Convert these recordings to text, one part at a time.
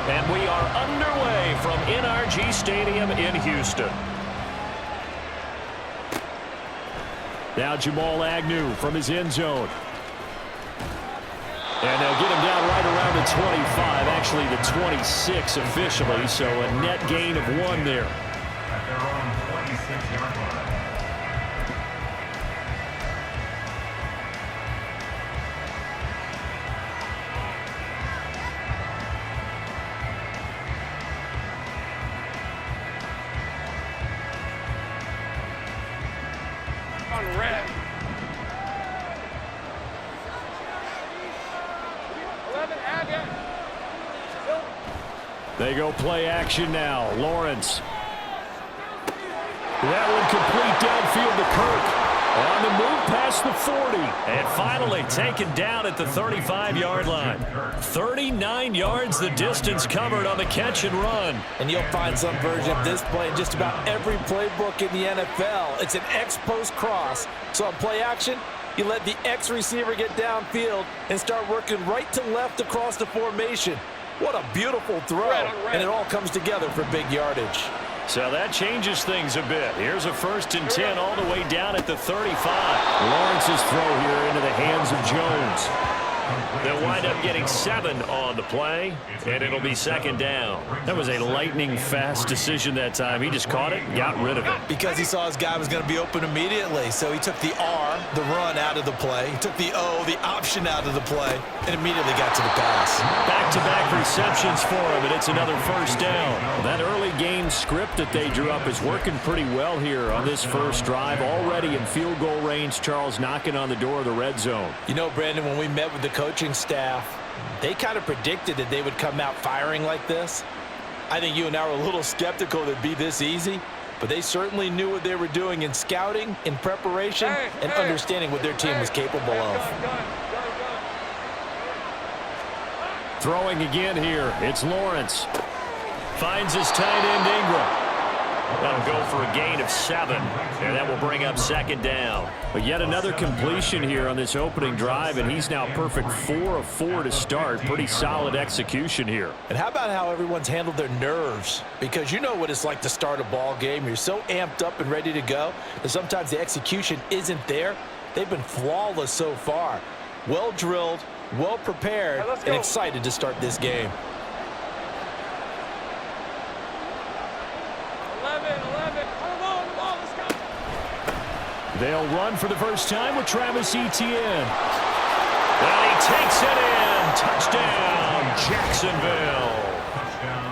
And we are underway from NRG Stadium in Houston. Now Jamal Agnew from his end zone. And they'll get him down right around the 25, actually the 26 officially, so a net gain of 1 there. At their own 26-yard line. Red. 11, they go play action now. Lawrence. That one complete downfield to Kirk. On the move past the 40. And finally taken down at the 35-yard line. 39 yards the distance covered on the catch and run. And you'll find some version of this play in just about every playbook in the NFL. It's an X-post cross. So on play action, you let the X receiver get downfield and start working right to left across the formation. What a beautiful throw. And it all comes together for big yardage. So that changes things a bit. Here's a 1st and 10 all the way down at the 35. Lawrence's throw here into the hands of Jones. They'll wind up getting 7 on the play, and it'll be 2nd down. That was a lightning-fast decision that time. He just caught it and got rid of it. Because he saw his guy was going to be open immediately, so he took the R, the run, out of the play. He took the O, the option, out of the play, and immediately got to the pass. Back-to-back receptions for him, and it's another 1st down. That early game script that they drew up is working pretty well here on this first drive. Already in field goal range, Charles knocking on the door of the red zone. You know, Brandon, when we met with the coaching staff, they kind of predicted that they would come out firing like this. I think you and I were a little skeptical that it'd be this easy, but they certainly knew what they were doing in scouting, in preparation, and understanding what their team was capable of. Throwing again here, it's Lawrence. Finds his tight end Ingram. That'll go for a gain of 7, and that will bring up 2nd down. But yet another completion here on this opening drive, and he's now perfect 4 of 4 to start. Pretty solid execution here. And how about how everyone's handled their nerves? Because you know what it's like to start a ball game. You're so amped up and ready to go that sometimes the execution isn't there. They've been flawless so far. Well drilled, well prepared, and excited to start this game. 11, come on, let's go. They'll run for the first time with Travis Etienne. And he takes it in. Touchdown, Jacksonville.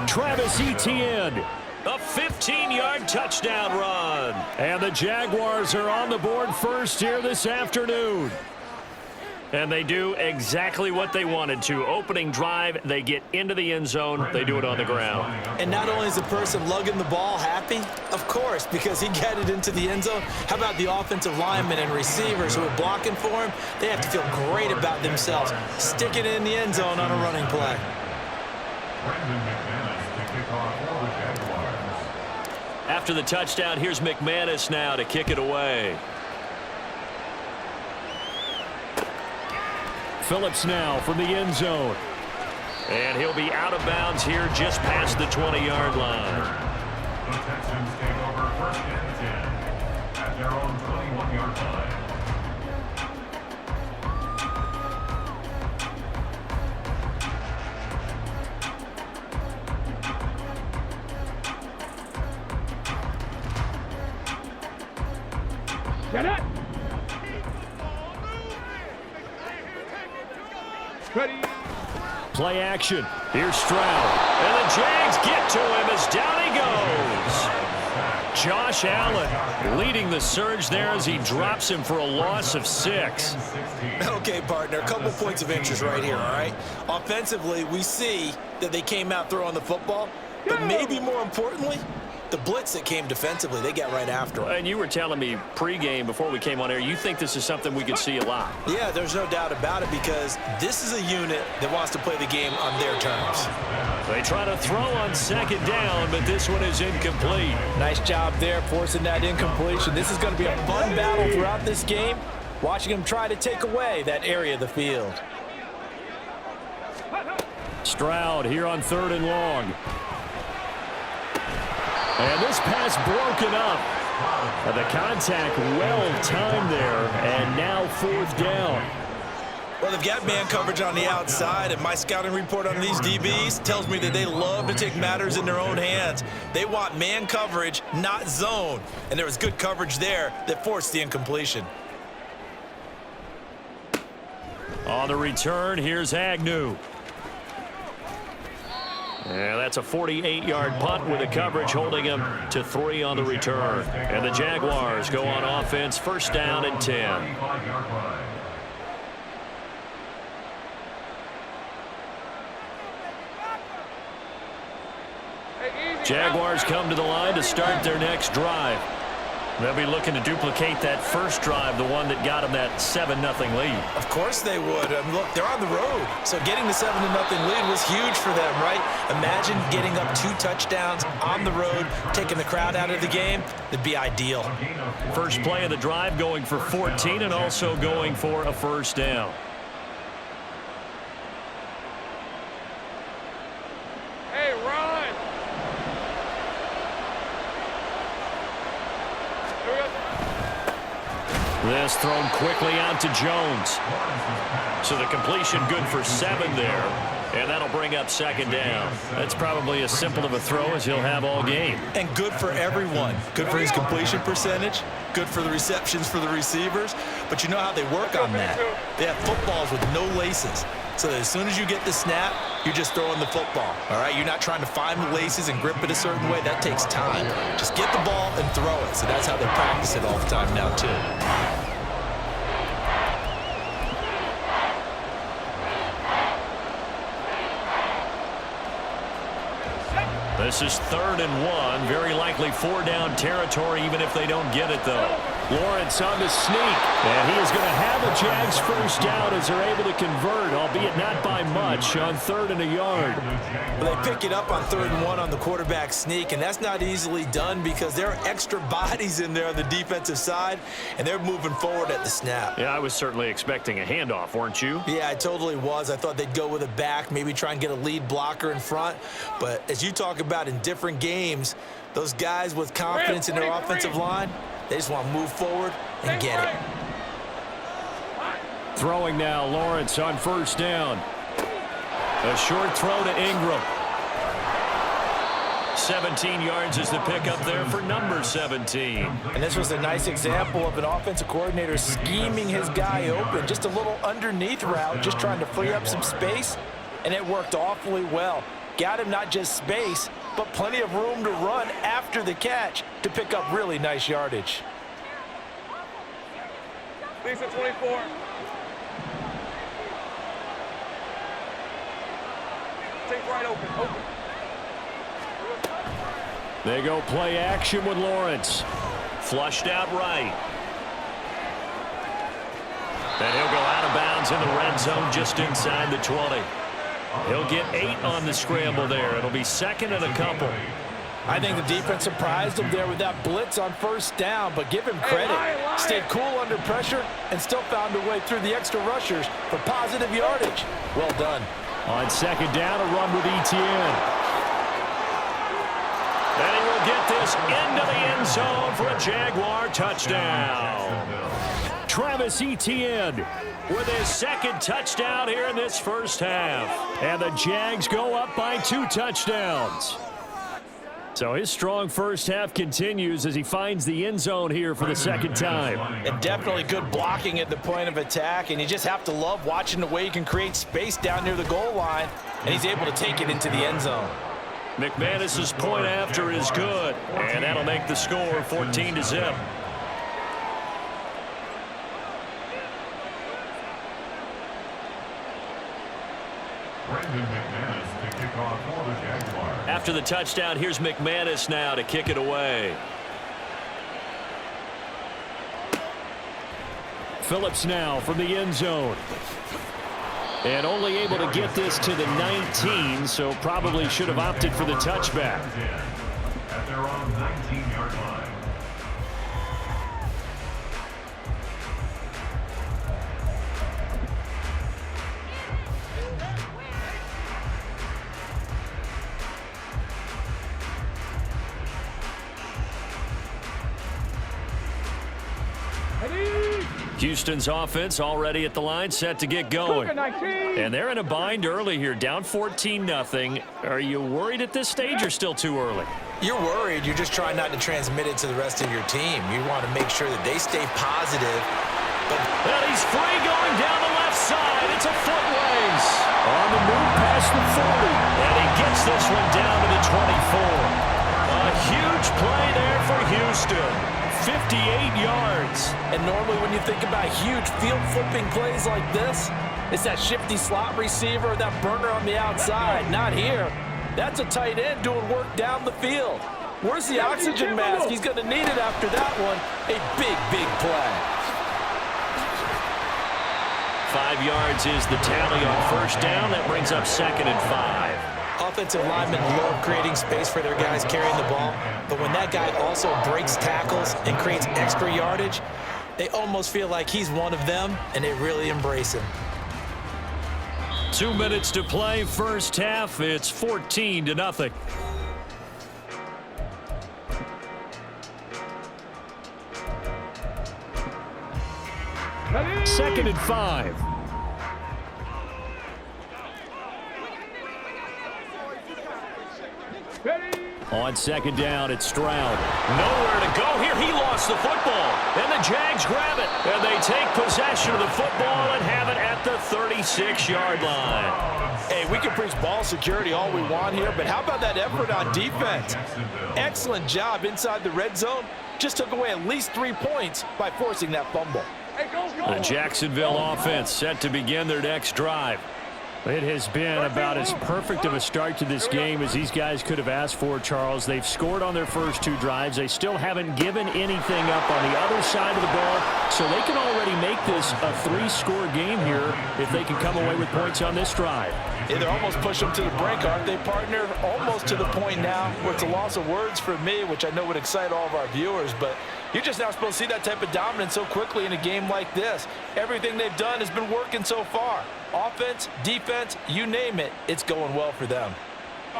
Travis Etienne. A 15-yard touchdown run. And the Jaguars are on the board first here this afternoon. And they do exactly what they wanted to. Opening drive, they get into the end zone. They do it on the ground. And not only is the person lugging the ball happy, of course, because he got it into the end zone. How about the offensive linemen and receivers who are blocking for him? They have to feel great about themselves, sticking it in the end zone on a running play. After the touchdown, here's McManus now to kick it away. Phillips now from the end zone. And he'll be out of bounds here just past the 20-yard line. The Texans take over 1st and 10 at their own 21-yard line. Get it. Ready. Play action. Here's Stroud. And the Jags get to him as down he goes. Josh Allen leading the surge there as he drops him for a loss of 6. Okay, partner, a couple points of interest right here, all right? Offensively, we see that they came out throwing the football, but maybe more importantly, the blitz that came defensively, they got right after him. And you were telling me pregame before we came on air, you think this is something we could see a lot. Yeah, there's no doubt about it because this is a unit that wants to play the game on their terms. They try to throw on 2nd down, but this one is incomplete. Nice job there forcing that incompletion. This is going to be a fun battle throughout this game, watching them try to take away that area of the field. Stroud here on 3rd and long. And this pass broken up. The contact well timed there, and now 4th down. Well, they've got man coverage on the outside, and my scouting report on these DBs tells me that they love to take matters in their own hands. They want man coverage, not zone. And there was good coverage there that forced the incompletion. On the return, here's Agnew. And that's a 48-yard punt with the coverage holding him to 3 on the return. And the Jaguars go on offense, 1st down and 10. Jaguars come to the line to start their next drive. They'll be looking to duplicate that first drive, the one that got them that 7-0 lead. Of course they would. Look, they're on the road. So getting the 7-0 lead was huge for them, right? Imagine getting up 2 touchdowns on the road, taking the crowd out of the game. It'd be ideal. First play of the drive going for 14 and also going for a 1st down. Hey, run! This thrown quickly out to Jones. So the completion good for 7 there. And that'll bring up 2nd down. That's probably as simple of a throw as he'll have all game. And good for everyone. Good for his completion percentage. Good for the receptions for the receivers. But you know how they work on that. They have footballs with no laces. So that as soon as you get the snap, you're just throwing the football. All right? You're not trying to find the laces and grip it a certain way. That takes time. Just get the ball and throw it. So that's how they practice it all the time now, too. This is 3rd and 1. Very likely 4-down territory, even if they don't get it, though. Lawrence on the sneak. And he is going to have a Jags 1st down as they're able to convert, albeit not by much, on 3rd and a yard. Well, they pick it up on 3rd and 1 on the quarterback sneak, and that's not easily done because there are extra bodies in there on the defensive side, and they're moving forward at the snap. Yeah, I was certainly expecting a handoff, weren't you? Yeah, I totally was. I thought they'd go with a back, maybe try and get a lead blocker in front. But as you talk about in different games, those guys with confidence in their offensive line, they just want to move forward and get it. Throwing now, Lawrence on 1st down. A short throw to Ingram. 17 yards is the pickup there for number 17. And this was a nice example of an offensive coordinator scheming his guy open. Just a little underneath route, just trying to free up some space, and it worked awfully well. Got him not just space, but plenty of room to run after the catch to pick up really nice yardage. Lisa 24. Take right open. They go play action with Lawrence. Flushed out right. And he'll go out of bounds in the red zone just inside the 20. He'll get 8 on the scramble there. It'll be 2nd and a couple. I think the defense surprised him there with that blitz on 1st down, but give him credit. Stayed cool under pressure and still found a way through the extra rushers for positive yardage. Well done. On 2nd down, a run with Etienne. And he will get this into the end zone for a Jaguar touchdown. Travis Etienne with his 2nd touchdown here in this 1st half. And the Jags go up by 2 touchdowns. So his strong 1st half continues as he finds the end zone here for the 2nd time. And definitely good blocking at the point of attack, and you just have to love watching the way he can create space down near the goal line, and he's able to take it into the end zone. McManus's point after is good, and that'll make the score 14-0. After the touchdown, here's McManus now to kick it away. Phillips now from the end zone. And only able to get this to the 19, so probably should have opted for the touchback. At their own 19-yard line. Houston's offense already at the line, set to get going. And they're in a bind early here, down 14-0. Are you worried at this stage or still too early? You're worried. You're just trying not to transmit it to the rest of your team. You want to make sure that they stay positive. Well, he's free going down the left side. It's a foot race. On the move past the 40. And he gets this one down to the 24. A huge play there for Houston. 58 yards. And normally when you think about huge field-flipping plays like this, it's that shifty slot receiver, that burner on the outside. Not here. That's a tight end doing work down the field. Where's the oxygen mask? He's going to need it after that one. A big, big play. 5 yards is the tally on first down. That brings up 2nd and 5. Offensive linemen love creating space for their guys carrying the ball, but when that guy also breaks tackles and creates extra yardage, they almost feel like he's one of them, and they really embrace him. 2 minutes to play, first half. It's 14-0. Second and 5. On second down, it's Stroud. Nowhere to go here. He lost the football. And the Jags grab it. And they take possession of the football and have it at the 36-yard line. Hey, we can preach ball security all we want here, but how about that effort on defense? Excellent job inside the red zone. Just took away at least 3 points by forcing that fumble. Hey, go. The Jacksonville offense set to begin their next drive. It has been about as perfect of a start to this game as these guys could have asked for, Charles. They've scored on their first 2 drives. They still haven't given anything up on the other side of the ball, so they can already make this a 3-score game here if they can come away with points on this drive. Yeah, they're almost pushing them to the brink, aren't they, partner? Almost to the point now where it's a loss of words for me, which I know would excite all of our viewers, but you're just now supposed to see that type of dominance so quickly in a game like this. Everything they've done has been working so far. Offense, defense, you name it, it's going well for them.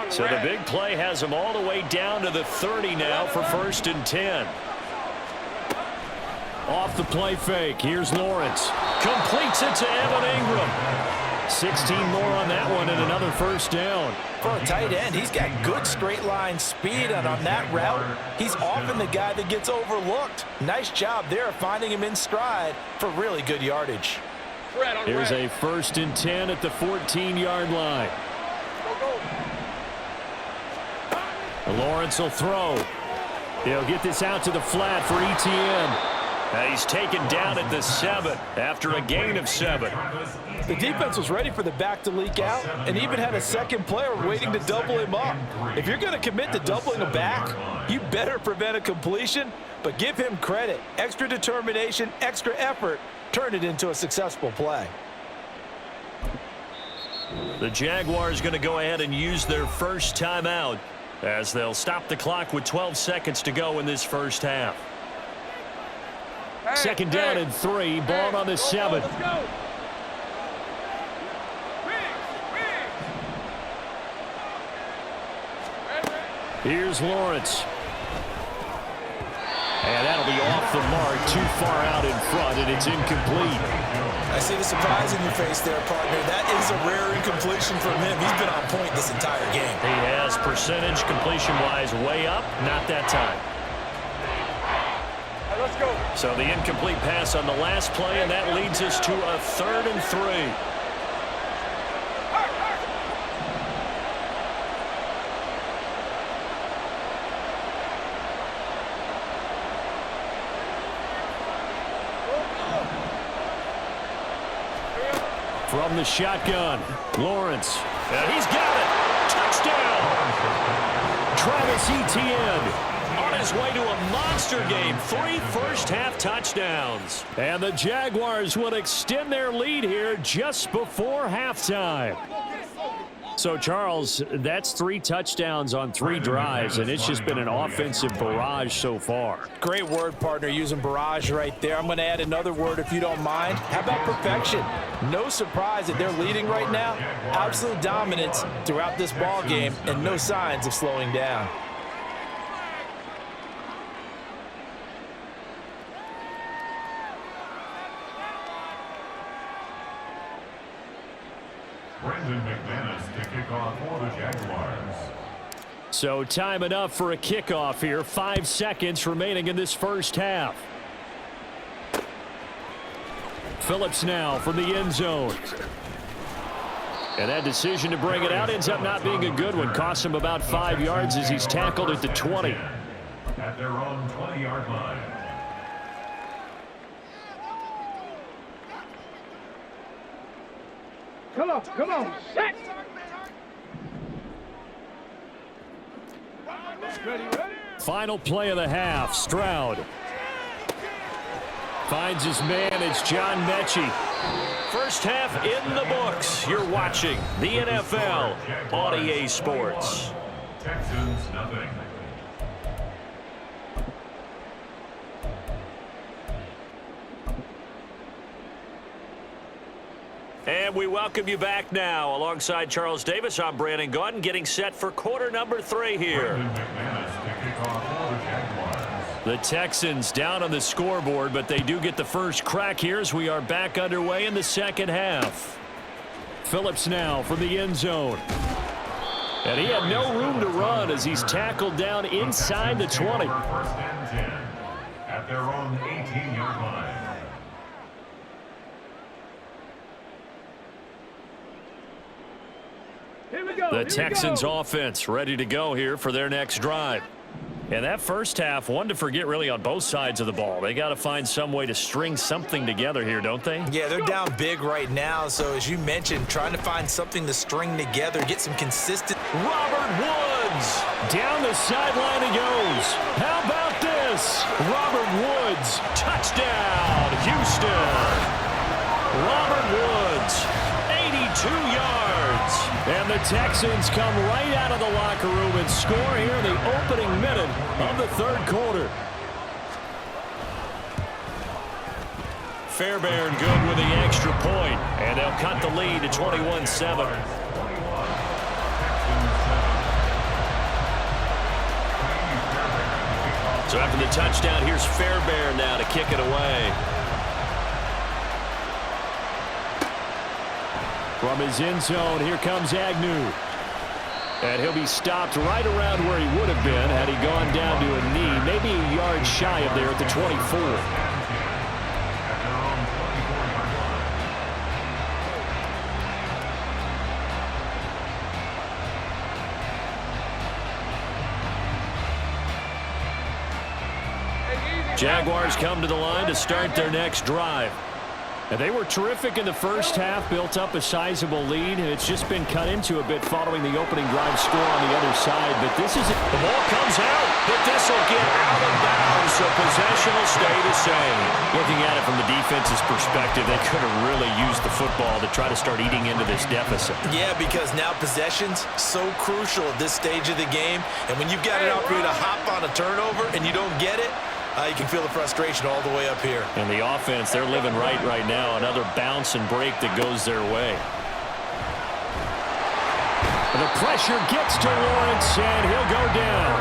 So the big play has them all the way down to the 30 now for 1st and 10. Off the play fake, here's Lawrence. Completes it to Evan Ingram. 16 more on that one and another first down. For a tight end, he's got good straight line speed, and on that route, he's often the guy that gets overlooked. Nice job there finding him in stride for really good yardage. Here's a 1st and 10 at the 14-yard line. Lawrence will throw. He'll get this out to the flat for ETN. He's taken down at the 7 after a gain of 7. The defense was ready for the back to leak out and even had a second player waiting to double him up. If you're going to commit to doubling a back, you better prevent a completion, but give him credit. Extra determination, extra effort, turn it into a successful play. The Jaguars going to go ahead and use their first timeout as they'll stop the clock with 12 seconds to go in this first half. Second down and 3, ball on the 7. Let's go. Here's Lawrence. And that'll be off the mark, too far out in front, and it's incomplete. I see the surprise in your face there, partner. That is a rare incompletion from him. He's been on point this entire game. He has percentage completion-wise way up, not that time. Let's go. So the incomplete pass on the last play, and that leads us to a 3rd and 3. From the shotgun, Lawrence. And he's got it. Touchdown. Travis Etienne on his way to a monster game. 3 first-half touchdowns. And the Jaguars will extend their lead here just before halftime. So, Charles, that's 3 touchdowns on 3 drives, and it's just been an offensive barrage so far. Great word, partner, using barrage right there. I'm going to add another word if you don't mind. How about perfection? No surprise that they're leading right now. Absolute dominance throughout this ball game and no signs of slowing down. Brendan McManus to kick off for the Jaguars. So time enough for a kickoff here. 5 seconds remaining in this first half. Phillips now from the end zone. And that decision to bring it out ends up not being a good one. Costs him about 5 yards as he's tackled at the 20. At their own 20-yard line. Come on, set. Ready. Final play of the half. Stroud finds his man. It's John Mechie. First half in the books. You're watching the NFL on EA Sports. Texans nothing. And we welcome you back now. Alongside Charles Davis, I'm Brandon Gaudin, getting set for quarter number 3 here. The Texans down on the scoreboard, but they do get the first crack here as we are back underway in the second half. Phillips now from the end zone. And he had no room to run as he's tackled down inside the 20. First and 10 at their own 18-yard line. The Texans offense ready to go here for their next drive. And that first half, one to forget really on both sides of the ball. They got to find some way to string something together here, don't they? Yeah, they're down big right now. So as you mentioned, trying to find something to string together, get some consistent. Robert Woods down the sideline he goes. How about this? Robert Woods, touchdown, Houston. Robert Woods, 82 yards. And the Texans come right out of the locker room and score here in the opening minute of the third quarter. Fairbairn good with the extra point, and they'll cut the lead to 21-7. So after the touchdown, here's Fairbairn now to kick it away. From his end zone, here comes Agnew. And he'll be stopped right around where he would have been had he gone down to a knee, maybe a yard shy of there at the 24. Jaguars come to the line to start their next drive. And they were terrific in the first half, built up a sizable lead, and it's just been cut into a bit following the opening drive score on the other side. But this is it. The ball comes out, but this will get out of bounds, so possession will stay the same. Looking at it from the defense's perspective, they could have really used the football to try to start eating into this deficit. Yeah, because now possession's so crucial at this stage of the game, and when you've got an opportunity to hop on a turnover and you don't get it, you can feel the frustration all the way up here. And the offense, they're living right now. Another bounce and break that goes their way. The pressure gets to Lawrence, and he'll go down.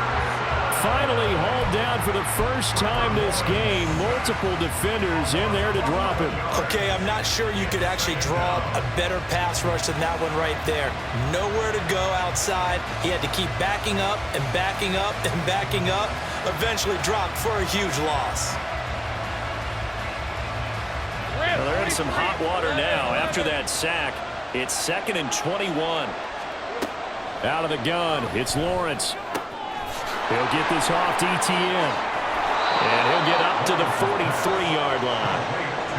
Finally hauled down for the first time this game. Multiple defenders in there to drop him. Okay, I'm not sure you could actually draw a better pass rush than that one right there. Nowhere to go outside. He had to keep backing up and backing up and backing up. Eventually dropped for a huge loss. Well, they're in some hot water now. After that sack, it's 2nd and 21. Out of the gun, it's Lawrence. He'll get this off to ETN. And he'll get up to the 43-yard line.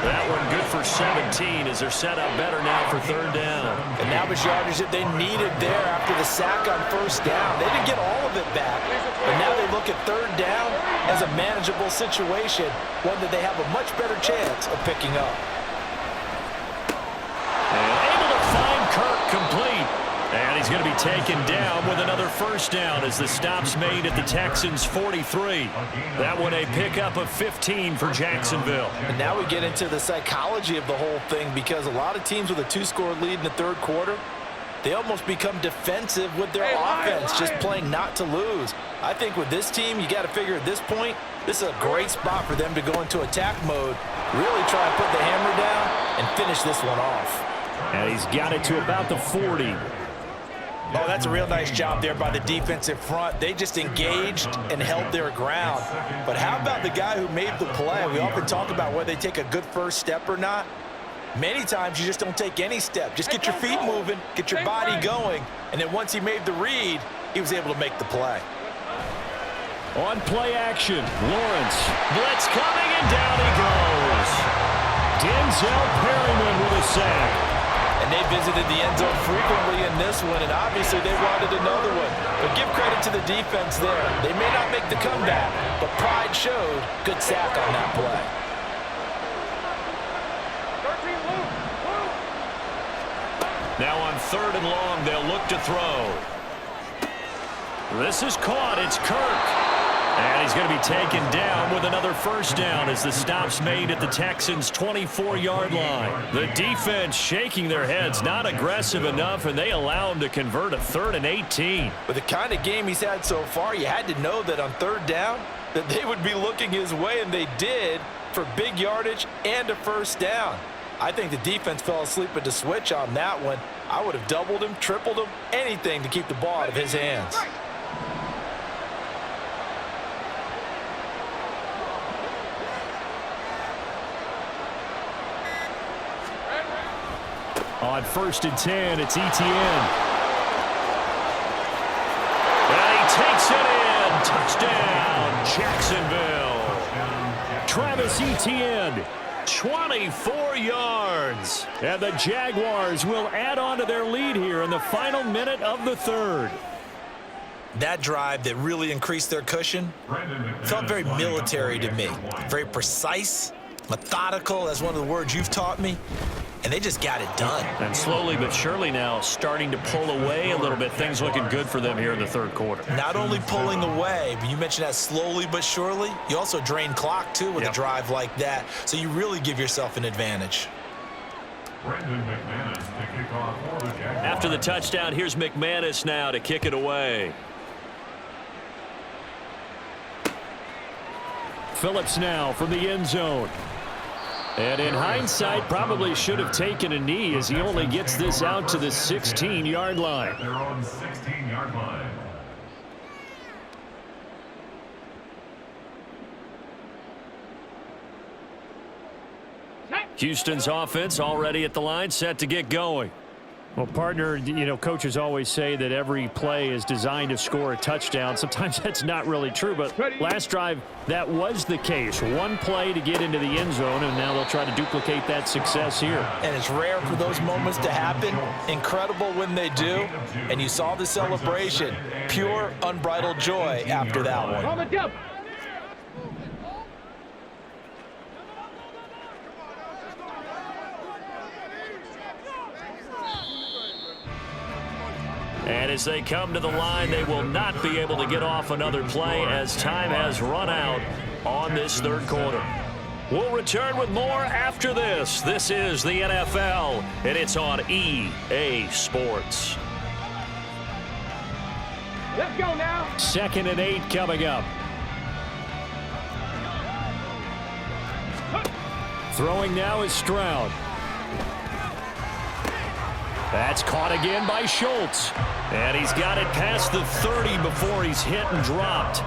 That one good for 17 as they're set up better now for third down. And that was yardage that they needed there after the sack on first down. They didn't get all of it back. But now they look at third down as a manageable situation, one that they have a much better chance of picking up. And able to find Kirk complete. And he's going to be taken down with another first down as the stop's made at the Texans' 43. That one a pickup of 15 for Jacksonville. And now we get into the psychology of the whole thing, because a lot of teams with a 2-score lead in the third quarter, they almost become defensive with their offense, just playing not to lose. I think with this team, you got to figure at this point, this is a great spot for them to go into attack mode, really try to put the hammer down and finish this one off. And he's got it to about the 40. Oh, that's a real nice job there by the defensive front. They just engaged and held their ground. But how about the guy who made the play? We often talk about whether they take a good first step or not. Many times you just don't take any step. Just get your feet moving, get your body going, and then once he made the read, he was able to make the play. On play action, Lawrence. Blitz coming, and down he goes. Denzel Perryman with a sack. And they visited the end zone frequently in this one, and obviously they wanted another one. But give credit to the defense there. They may not make the comeback, but pride showed. Good sack on that play. Now on 3rd and long, they'll look to throw. This is caught. It's Kirk. And he's going to be taken down with another first down as the stop's made at the Texans' 24-yard line. The defense shaking their heads, not aggressive enough, and they allow him to convert a 3rd and 18. With the kind of game he's had so far, you had to know that on 3rd down that they would be looking his way, and they did for big yardage and a first down. I think the defense fell asleep at the switch on that one. I would have doubled him, tripled him, anything to keep the ball out of his hands. On 1st and 10, it's Etienne. And he takes it in. Touchdown, Jacksonville. Travis Etienne, 24 yards. And the Jaguars will add on to their lead here in the final minute of the 3rd. That drive that really increased their cushion felt very military to me. Very precise, methodical, that's one of the words you've taught me. And they just got it done. And slowly but surely now starting to pull away a little bit. Things looking good for them here in the 3rd quarter. Not only pulling away, but you mentioned that slowly but surely. You also drain clock, too, with a drive like that. So you really give yourself an advantage. After the touchdown, here's McManus now to kick it away. Phillips now from the end zone. And in hindsight, probably should have taken a knee as he only gets this out to the 16-yard line. Their own 16-yard line. Houston's offense already at the line, set to get going. Well, partner, you know, coaches always say that every play is designed to score a touchdown. Sometimes that's not really true, but last drive, that was the case. One play to get into the end zone, and now they'll try to duplicate that success here. And it's rare for those moments to happen. Incredible when they do. And you saw the celebration. Pure, unbridled joy after that one. On the jump. And as they come to the line, they will not be able to get off another play as time has run out on this 3rd quarter. We'll return with more after this. This is the NFL, and it's on EA Sports. Let's go now. 2nd and 8 coming up. Throwing now is Stroud. That's caught again by Schultz. And he's got it past the 30 before he's hit and dropped.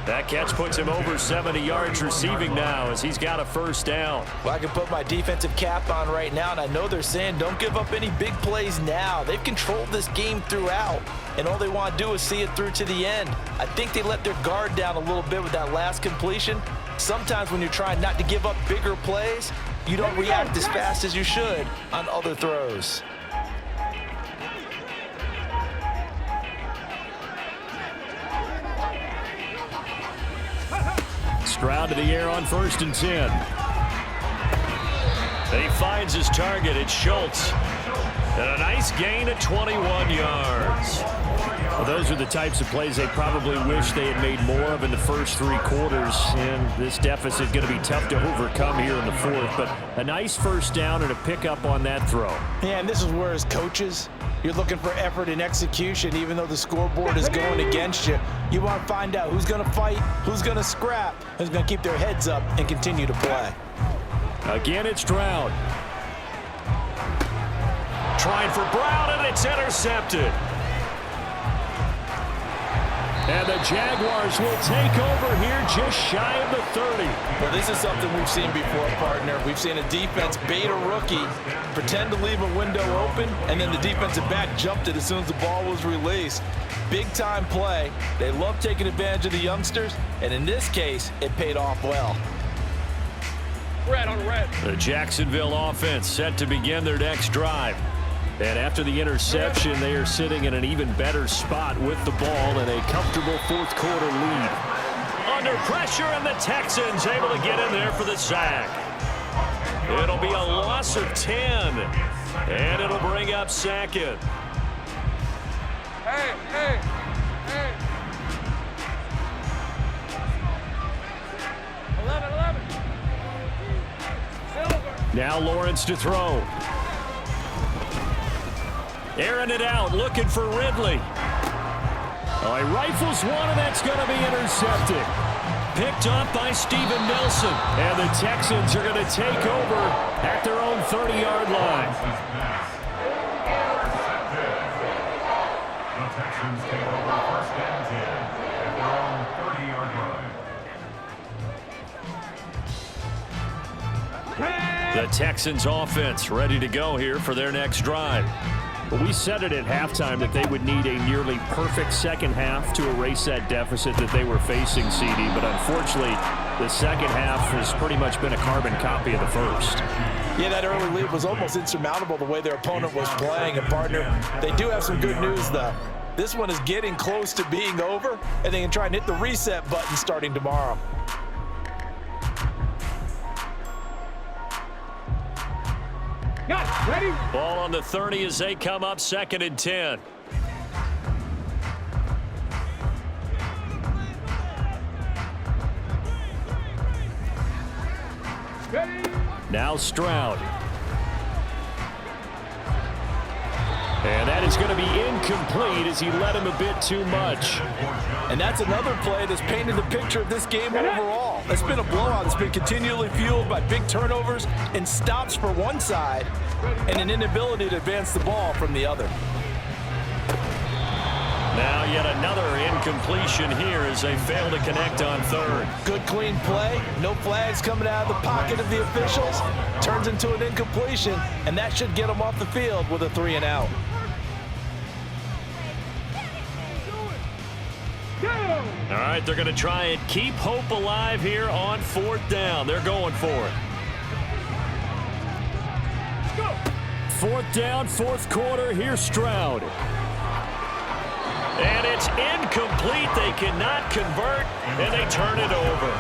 That catch puts him over 70 yards receiving now as he's got a first down. Well, I can put my defensive cap on right now, and I know they're saying don't give up any big plays now. They've controlled this game throughout, and all they want to do is see it through to the end. I think they let their guard down a little bit with that last completion. Sometimes when you're trying not to give up bigger plays, you don't react as fast as you should on other throws. Stroud to the air on 1st and 10. And he finds his target. It's Schultz. And a nice gain of 21 yards. Well, those are the types of plays they probably wish they had made more of in the first 3 quarters. And this deficit going to be tough to overcome here in the 4th. But a nice first down and a pickup on that throw. Yeah, and this is where as coaches, you're looking for effort and execution, even though the scoreboard is going against you. You want to find out who's going to fight, who's going to scrap, who's going to keep their heads up and continue to play. Again, it's Stroud. Trying for Brown, and it's intercepted. And the Jaguars will take over here just shy of the 30. Well, this is something we've seen before, partner. We've seen a defense bait a rookie, pretend to leave a window open, and then the defensive back jumped it as soon as the ball was released. Big-time play. They love taking advantage of the youngsters, and in this case, it paid off well. Red on red. The Jacksonville offense set to begin their next drive. And after the interception, they are sitting in an even better spot with the ball in a comfortable fourth quarter lead. Under pressure, and the Texans able to get in there for the sack. It'll be a loss of 10, and it'll bring up second. Hey, hey, hey. 11. Silver. Now Lawrence to throw. Airing it out, looking for Ridley. Oh, he rifles one, and that's going to be intercepted. Picked up by Steven Nelson. And the Texans are going to take over at their own 30-yard line. The Texans take over first and 10 at their own 30-yard line. The Texans offense ready to go here for their next drive. We said it at halftime that they would need a nearly perfect second half to erase that deficit that they were facing, CD. But unfortunately, the second half has pretty much been a carbon copy of the first. Yeah, that early lead was almost insurmountable the way their opponent was playing. And, partner, they do have some good news, though. This one is getting close to being over, and they can try and hit the reset button starting tomorrow. Got ready. Ball on the 30 as they come up 2nd and 10. Ready. Now Stroud. And that is going to be incomplete as he led him a bit too much. And that's another play that's painted the picture of this game overall. It's been a blowout. It's been continually fueled by big turnovers and stops for one side and an inability to advance the ball from the other. Now yet another incompletion here as they fail to connect on 3rd. Good clean play. No flags coming out of the pocket of the officials. Turns into an incompletion, and that should get them off the field with a 3-and-out. All right, they're going to try and keep hope alive here on 4th down. They're going for it. 4th down, 4th quarter. Here's Stroud. And it's incomplete. They cannot convert, and they turn it over.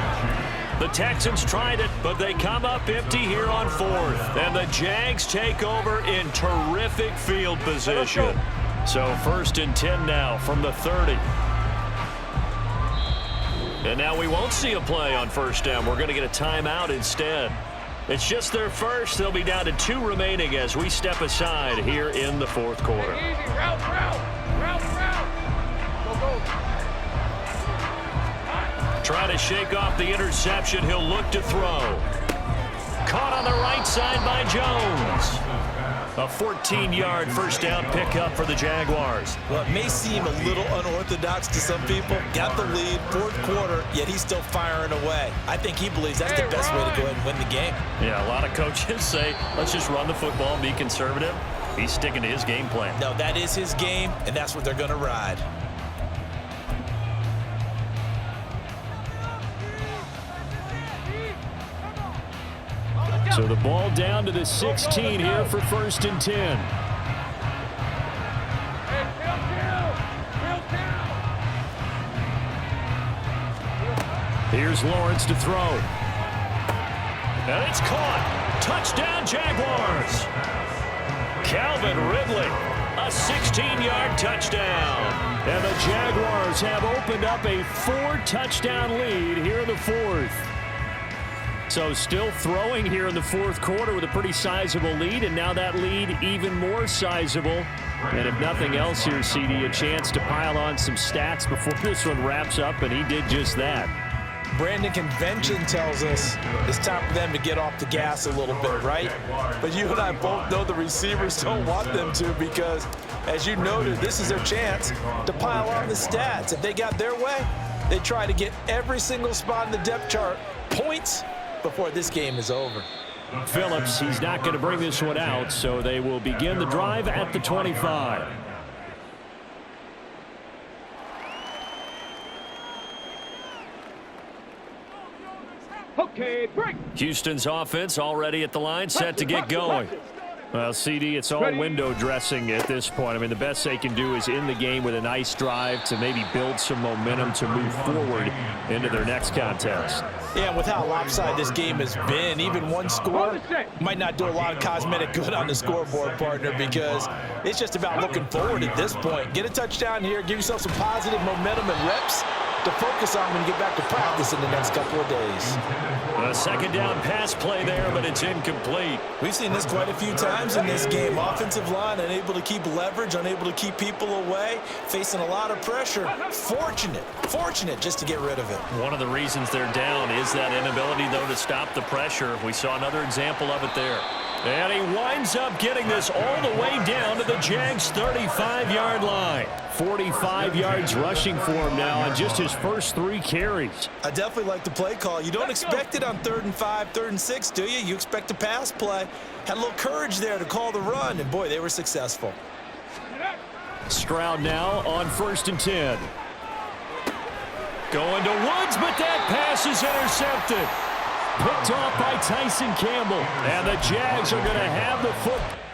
The Texans tried it, but they come up empty here on 4th. And the Jags take over in terrific field position. So 1st and 10 now from the 30. And now we won't see a play on 1st down. We're going to get a timeout instead. It's just their first. They'll be down to 2 remaining as we step aside here in the 4th quarter. Easy. Route. Go. Trying to shake off the interception. He'll look to throw. Caught on the right side by Jones. A 14-yard first down pickup for the Jaguars. Well, it may seem a little unorthodox to some people. Got the lead, 4th quarter, yet he's still firing away. I think he believes that's the best way to go ahead and win the game. Yeah, a lot of coaches say, let's just run the football and be conservative. He's sticking to his game plan. No, that is his game, and that's what they're going to ride. So the ball down to the 16 here for 1st and 10. Here's Lawrence to throw. And it's caught. Touchdown, Jaguars. Calvin Ridley, a 16-yard touchdown. And the Jaguars have opened up a 4-touchdown lead here in the 4th. So still throwing here in the 4th quarter with a pretty sizable lead, and now that lead even more sizable. And if nothing else here, CD, a chance to pile on some stats before this one wraps up, and he did just that. Brandon, convention tells us it's time for them to get off the gas a little bit, right? But you and I both know the receivers don't want them to because, as you noted, this is their chance to pile on the stats. If they got their way, they try to get every single spot in the depth chart points before this game is over. Phillips, he's not going to bring this one out, so they will begin the drive at the 25. Okay, break. Houston's offense already at the line, set to get going. Well, CD, it's all window dressing at this point. I mean, the best they can do is in the game with a nice drive to maybe build some momentum to move forward into their next contest. Yeah, and with how lopsided this game has been, even one score might not do a lot of cosmetic good on the scoreboard, partner, because it's just about looking forward at this point. Get a touchdown here, give yourself some positive momentum and reps to focus on when you get back to practice in the next couple of days. A second down pass play there, but it's incomplete. We've seen this quite a few times in this game. Offensive line unable to keep leverage, unable to keep people away, facing a lot of pressure. Fortunate just to get rid of it. One of the reasons they're down is that inability, though, to stop the pressure. We saw another example of it there. And he winds up getting this all the way down to the Jags' 35-yard line. 45 yards rushing for him now on just his first 3 carries. I definitely like the play call. You don't expect it on 3rd and 5, 3rd and 6, do you? You expect a pass play. Had a little courage there to call the run, and boy, they were successful. Stroud now on 1st and 10. Going to Woods, but that pass is intercepted. Picked off by Tyson Campbell. And the Jags are going to have the football.